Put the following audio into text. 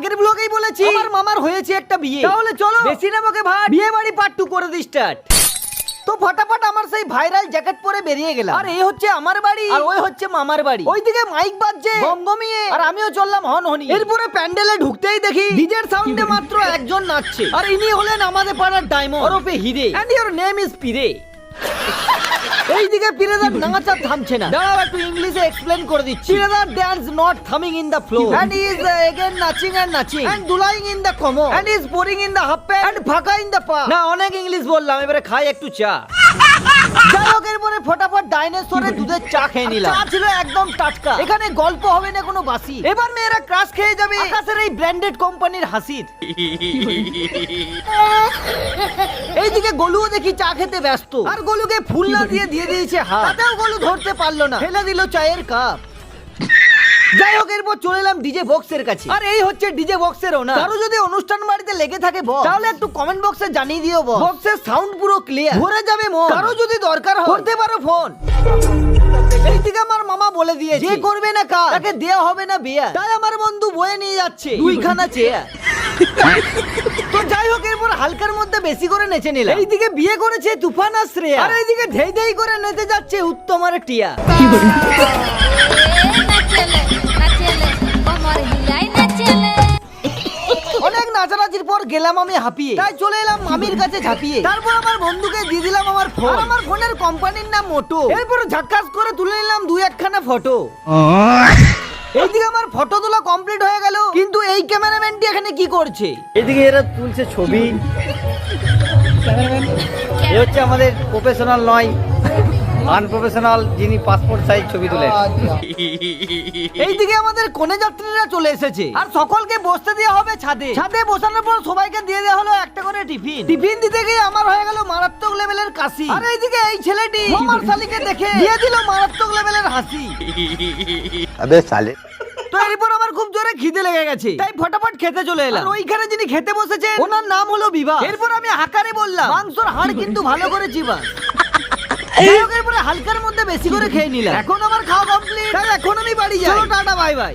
আগের ব্লগেই বলেছি আমার মামার হয়েছে একটা বিয়ে, তাহলে চলো বেশি না বকে ভাই বিয়ে বাড়ি পার্ট 2 করে দি স্টার্ট। তো ফটাফট আমার সেই ভাইরাল জ্যাকেট পরে বেরিয়ে গেলাম। আর এই হচ্ছে আমার বাড়ি আর ওই হচ্ছে মামার বাড়ি। ওইদিকে মাইক বাজছে গমগমিয়ে আর আমিও চললাম হনহনি। এরপরে প্যান্ডেলে ঢুকতেই দেখি ডিজের সাউন্ডে মাত্র একজন নাচছে, আর ইনি হলেন আমাদের পাড়ার ডায়মন্ড ওরফে হিরে, এন্ড ইওর নেম ইজ পিরে। এইদিকে পিরেদার নাচা থামছে না, দাঁড়াও একটু ইংলিশে এক্সপ্লেন করে দিচ্ছি। পিরেদার ড্যান্স নট থামিং in the floor and he is again নাচিং এন্ড দুলাইং ইন দ্য কমো and is pouring in the half pant and ফাঁকা ইন দ্য পা। না অনেক ইংলিশ বললাম, এবারে খাই একটু চা। যাই হোক, এরপরে ফটাফট ডাইনোসরের দুধের চা খেয়ে নিলাম। চা ছিল একদম টাটকা, এখানে গল্প হবে না কোনো বাসি। এবার মেয়েরা ক্রাশ খেয়ে যাবে আকাশের এই ব্র্যান্ডেড কোম্পানির হাসির। এইদিকে গলুও দেখি চা খেতে ব্যস্ত, আর গলুকে ফুল না দিয়ে দিয়েছে হাত, তাতেও গলু ধরতে পারলো না, ফেলে দিল চায়ের কাপ। যাই হোক, এরপর চলে এলাম ডিজে বক্সের কাছে, আর এই হচ্ছে ডিজে বক্সের ওনার। কারো যদি অনুষ্ঠান বাড়িতে লেগে থাকে বক্স, তাহলে একটু কমেন্ট বক্সে জানিয়ে দিও বক্স। বক্সের সাউন্ড পুরো ক্লিয়ার, ভরে যাবে মন। কারো যদি দরকার হয় করতে পারো ফোন। এইদিকে আমার মামা বলে দিয়েছে যে করবে না কাজ তাকে দেয়া হবে না বিয়া, তাই আমার বন্ধু বয়ে নিয়ে যাচ্ছে দুইখানা চেয়ার। তো যাই হোক, এরপর হালকার মধ্যে বেশি করে নেচে নিলাম। এইদিকে বিয়ে করেছে তুফান আর শ্রেয়া, আর এইদিকে ধেই ধেই করে নেচে যাচ্ছে উত্তম আর টিয়া। অনেক নাচানাচির পর গেলাম আমি হাঁপিয়ে, তাই চলে এলাম মামির কাছে ঝাঁপিয়ে। তারপর আমার বন্ধুকে দিয়ে দিলাম আমার ফোন, আমার ফোনের কোম্পানির নাম মোটো। এরপর ঝাক্কাস করে তুলে নিলাম দুই একখানা ফটো। এইদিকে আমার ফটো তোলা কমপ্লিট হয়ে গেল, কিন্তু এই ক্যামেরাম্যানটি এখানে কি করছে? এদিকে এরা তুলছে ছবি, এ হচ্ছে আমাদের প্রফেশনাল নয়, আনপ্রফেশনাল, যিনি পাসপোর্ট সাইজ ছবি তুলে। এইদিকে আমাদের কোনে যাত্রীরা চলে এসেছে, আর সকলকে বসতে দেওয়া হবে ছাদে। ছাদে বসানোর পর সবাইকে দিয়ে দেওয়া হলো একটা করে টিফিন। টিফিন দিতে গিয়ে আমার হয়ে গেল মারাত্মক লেভেলের কাশি, আর এইদিকে এই ছেলেটি আমার শালিকে দেখে দিয়ে দিল মারাত্মক লেভেলের হাসি। আবে সালে। তো এরপর আমার খুব জোরে খিদে লেগে গেছে, তাই ফটাফট খেতে চলে এলাম। আর ওইখানে যিনি খেতে বসেছে ওনার নাম হলো বিভা। এরপর আমি হাকারে বললাম মাংসর হাড় কিন্তু ভালো করে চিবা। এরপরে হালকার মধ্যে বেশি করে খেয়ে নিলাম। এখন আমার খাওয়া কমপ্লিট, এখন আমি বাড়ি যাই। Tata bye bye.